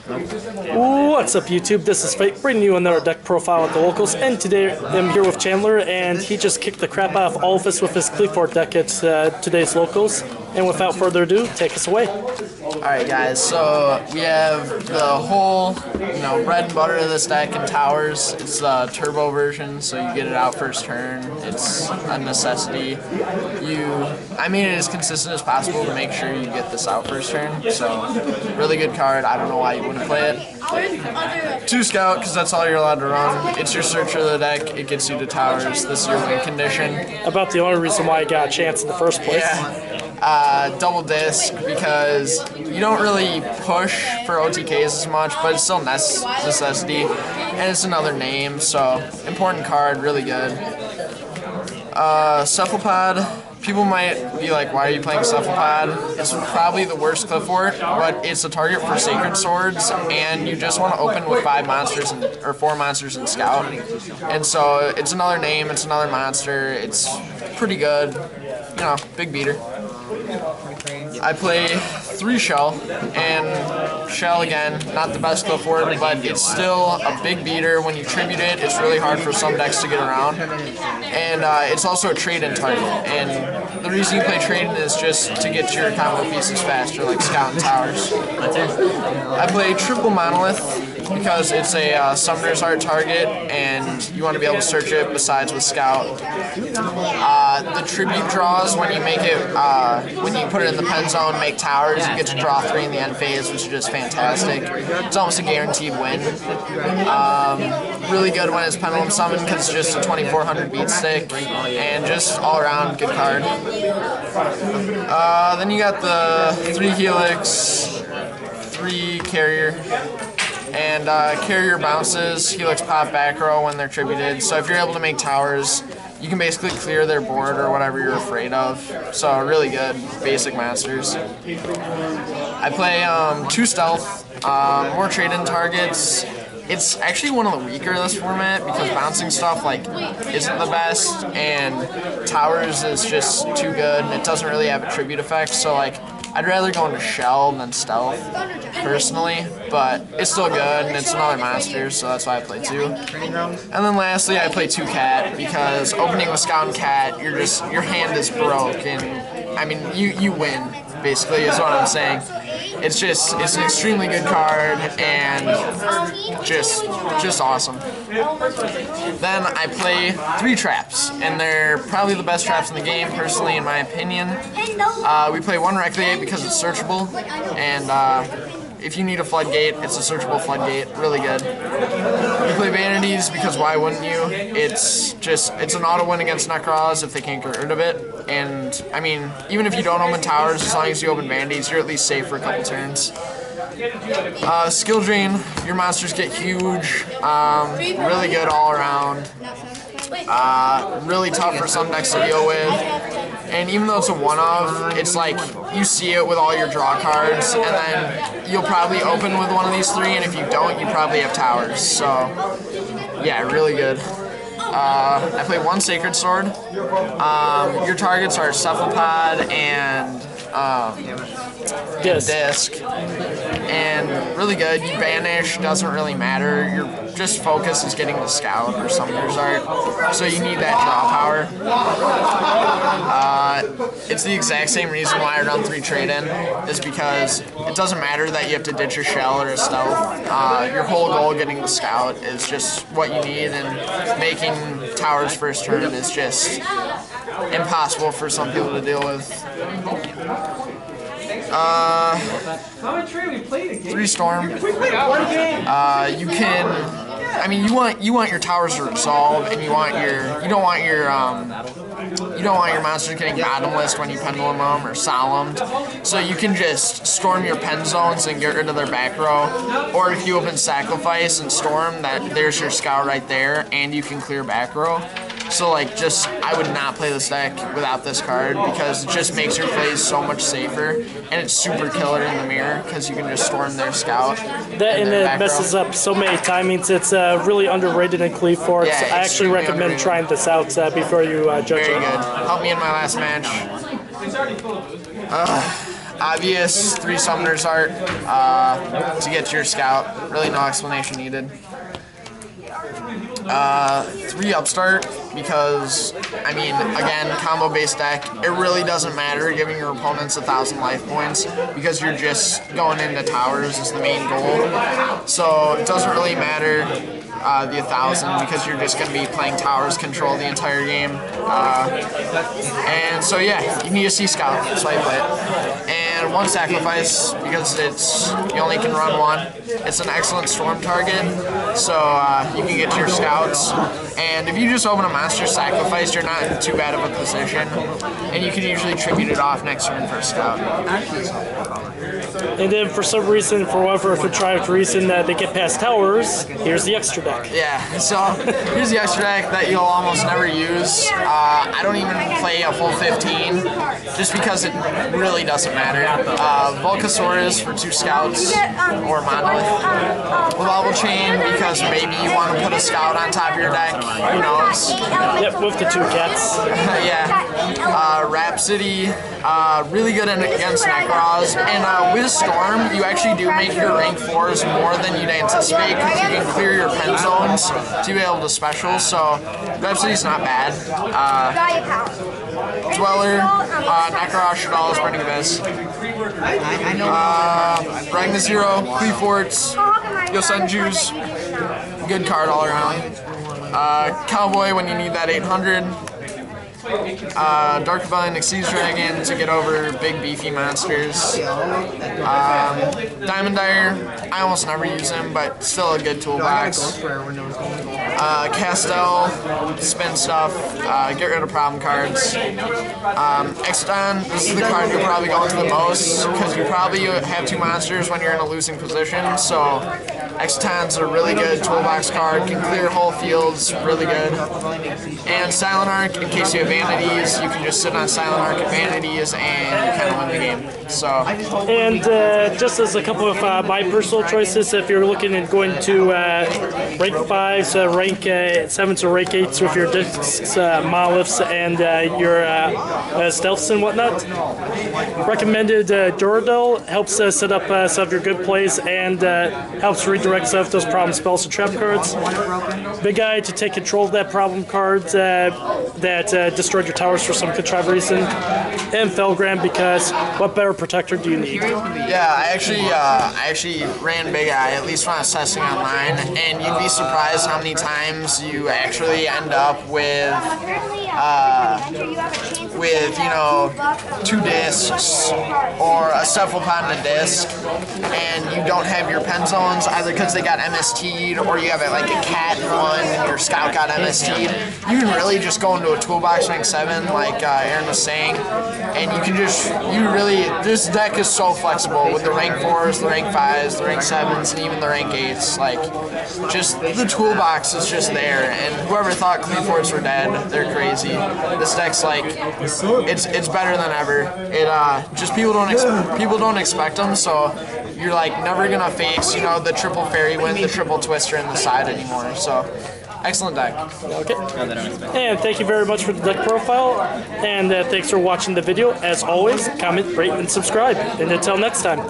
What's up, YouTube? This is Fate, bringing you another deck profile at the locals, and today I'm here with Chandler, and he just kicked the crap out of all of us with his Qliphort deck at today's locals. And without further ado, take us away. Alright guys, so we have the whole, bread and butter of this deck in towers. It's the turbo version, so you get it out first turn. It's a necessity. I made it as consistent as possible to make sure you get this out first turn. So, really good card. I don't know why you wouldn't play it. 2 scout, because that's all you're allowed to run. It's your searcher of the deck. It gets you to towers. This is your win condition. About the only reason why I got a chance in the first place. Yeah. Double disc, because you don't really push for OTKs as much, but it's still necessity, and it's another name, so important card, really good. Cephalopod, people might be like, why are you playing Cephalopod? It's probably the worst Qliphort, but it's a target for Sacred Swords, and you just want to open with 5 monsters or 4 monsters in Scout, and so it's another name, it's another monster, it's pretty good, big beater. I play 3 Shell, and Shell again, not the best Qliphort, but it's still a big beater. When you tribute it, it's really hard for some decks to get around, and it's also a trade-in target, and the reason you play trade-in is just to get your combo pieces faster, like Scout and Towers. I play triple Monolith, because it's a Summoner's Art target, and you want to be able to search it besides with Scout. The tribute draws, when you make it, when you put it in the pen zone, make towers, you get to draw 3 in the end phase, which is just fantastic. It's almost a guaranteed win. Really good when it's Pendulum Summon, because it's just a 2400 beat stick, and just all around good card. Then you got the 3 Helix, 3 Carrier, and Carrier bounces, Helix pop back row when they're tributed, so if you're able to make towers, you can basically clear their board or whatever you're afraid of. So really good, basic monsters. I play 2 Stealth, more trade-in targets. It's actually one of the weaker of this format because bouncing stuff isn't the best, and Towers is just too good, and it doesn't really have a tribute effect, so I'd rather go into Shell than Stealth, personally, but it's still good, and it's another monster, so that's why I play 2. And then lastly, I play 2 Cat, because opening with Scout and Cat, your hand is broke, and, I mean, you win, basically, is what I'm saying. It's an extremely good card, and just awesome. Then I play 3 traps, and they're probably the best traps in the game, personally, in my opinion. We play 1 Recreate because it's searchable, and if you need a floodgate, it's a searchable floodgate, really good. We play Vanities because why wouldn't you? It's an auto win against Necroz if they can't get rid of it. And I mean, even if you don't open towers, as long as you open Vanities, you're at least safe for a couple turns. Skill Drain, your monsters get huge, really good all around. Really tough for some decks to deal with, and even though it's a one-of, it's like you see it with all your draw cards, and then you'll probably open with one of these 3, and if you don't, you probably have towers, so yeah, really good. I play 1 Sacred Sword. Your targets are Cephalopod and Disc, and really good. You banish, doesn't really matter. Your just focus is getting the Scout or Summoner's Art, so you need that draw power. It's the exact same reason why I run 3 trade-in, is because it doesn't matter that you have to ditch a Shell or a Stealth. Your whole goal getting the Scout is just what you need, and making towers first turn is just impossible for some people to deal with. 3 Storm. You can. I mean, you want your towers to resolve, and you don't want your monsters getting bottomless when you pendulum them or solemned. So you can just storm your pen zones and get rid of their back row, or if you open Sacrifice and storm, there's your Scout right there, and you can clear back row. So I would not play this deck without this card, because it just makes your plays so much safer, and it's super killer in the mirror because you can just storm their Scout. That and it messes up so many timings. It's really underrated in Qliphorts. Yeah, I actually recommend trying this out before you judge it. Very good. Helped me in my last match. obvious 3 summoners art to get to your scout. Really no explanation needed. 3 upstart because, I mean, again, combo-based deck, it really doesn't matter giving your opponents 1,000 life points because you're just going into towers is the main goal. So it doesn't really matter the 1,000 because you're just going to be playing towers control the entire game. And so yeah, you need to see scout, so I play it. And 1 sacrifice because you only can run 1. It's an excellent storm target, so you can get to your scouts. And if you just open a monster sacrifice, you're not in too bad of a position, and you can usually tribute it off next turn for a scout. And then for some reason, for whatever contrived reason that they get past towers, here's the extra deck. Yeah, so here's the extra deck that you'll almost never use. I don't even play a full 15, just because it really doesn't matter. Volcasaurus for 2 scouts, or Monolith. Bubble Chain because maybe you want to put a scout on top of your deck, who knows. Yep, with the 2 cats. Yeah. Rhapsody, really good against Necros. And with Storm, you actually do make your rank 4s more than you'd anticipate because you can clear your pen zones to be able to special, so Rhapsody's not bad. Dweller, Necros, Shadal's, Burning Abyss. Ragna Zero, Qliphorts, Yosenju's, good card all around. Cowboy when you need that 800. Dark Divine, Exceeds Dragon to get over big beefy monsters. Diamond Dyer, I almost never use him, but still a good toolbox. Castel, spin stuff, get rid of problem cards. Exodon, this is the card you're probably going to the most, because you probably have 2 monsters when you're in a losing position, so Exodon's a really good toolbox card, can clear whole fields, really good. And Silent Arc, in case you have vanities, you can just sit on Silent Arc and vanities and you kind of win the game. So. And just as a couple of my personal choices, if you're looking at going to rank 5s, rank 7s, or rank 8s with your discs, monoliths, and your stealths and whatnot, recommended Duradel helps set up some of your good plays and helps redirect some of those problem spells and trap cards. Big Eye to take control of that problem card that destroyed your towers for some contrived reason, and Felgram because what better protector do you need? Yeah, I actually ran Big Eye, at least when I was testing online, and you'd be surprised how many times you actually end up with you know, 2 discs or a cephalopod and a disc, and you don't have your pen zones either because they got MST'd or you have like a cat in one and your scout got MST'd. You can really just go into a toolbox rank 7 like Aaron was saying, and you can just, this deck is so flexible with the rank 4s, the rank 5s, the rank 7s, and even the rank 8s. Like, just the toolbox is just there, and whoever thought Qliphorts were dead, they're crazy. This deck's like, it's better than ever. It just people don't expect them, so you're like never gonna face, you know, the triple fairy wind, the triple twister in the side anymore. So excellent deck. Okay. And thank you very much for the deck profile, and thanks for watching the video. As always, comment, rate, and subscribe. And until next time.